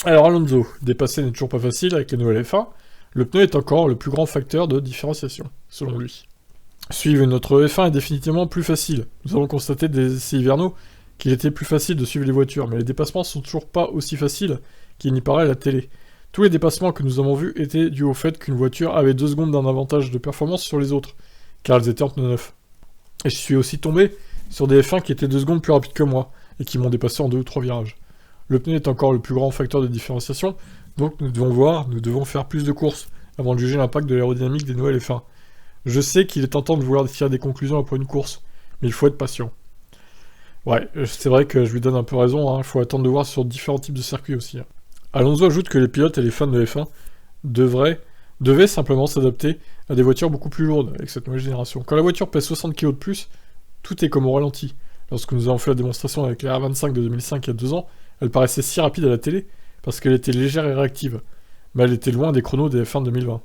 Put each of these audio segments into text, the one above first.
Alors Alonso, dépasser n'est toujours pas facile avec les nouvelles F1, le pneu est encore le plus grand facteur de différenciation, selon lui. Suivre notre F1 est définitivement plus facile. Nous avons constaté des essais hivernaux qu'il était plus facile de suivre les voitures, mais les dépassements sont toujours pas aussi faciles qu'il n'y paraît à la télé. Tous les dépassements que nous avons vus étaient dus au fait qu'une voiture avait 2 secondes d'un avantage de performance sur les autres, car elles étaient en pneu neuf. Et je suis aussi tombé sur des F1 qui étaient 2 secondes plus rapides que moi, et qui m'ont dépassé en 2 ou 3 virages. Le pneu est encore le plus grand facteur de différenciation, donc nous devons faire plus de courses, avant de juger l'impact de l'aérodynamique des nouvelles F1. Je sais qu'il est tentant de vouloir tirer des conclusions après une course, mais il faut être patient. Ouais, c'est vrai que je lui donne un peu raison, il faut attendre de voir sur différents types de circuits aussi. Alonso ajoute que les pilotes et les fans de F1 devaient simplement s'adapter à des voitures beaucoup plus lourdes avec cette nouvelle génération. Quand la voiture pèse 60 kg de plus, tout est comme au ralenti. Lorsque nous avons fait la démonstration avec la R25 de 2005 il y a 2 ans, elle paraissait si rapide à la télé parce qu'elle était légère et réactive, mais elle était loin des chronos des F1 2020.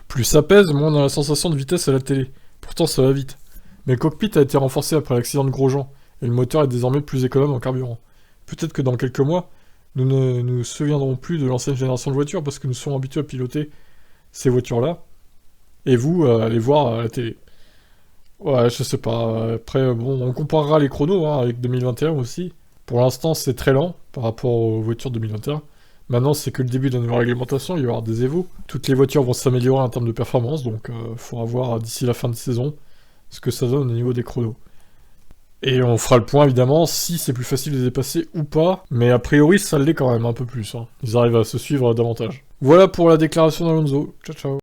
Plus ça pèse, moins on a la sensation de vitesse à la télé. Pourtant ça va vite. Mais le cockpit a été renforcé après l'accident de Grosjean, et le moteur est désormais plus économe en carburant. Peut-être que dans quelques mois, nous ne nous souviendrons plus de l'ancienne génération de voitures parce que nous sommes habitués à piloter ces voitures-là, et vous, à les voir à la télé. Ouais, je sais pas. Après, bon, on comparera les chronos avec 2021 aussi. Pour l'instant, c'est très lent par rapport aux voitures 2021. Maintenant, c'est que le début de la nouvelle réglementation, il va y avoir des évos. Toutes les voitures vont s'améliorer en termes de performance, donc il faudra voir d'ici la fin de saison ce que ça donne au niveau des chronos. Et on fera le point évidemment si c'est plus facile de les dépasser ou pas, mais a priori ça l'est quand même un peu plus. Ils arrivent à se suivre davantage. Voilà pour la déclaration d'Alonso. Ciao ciao.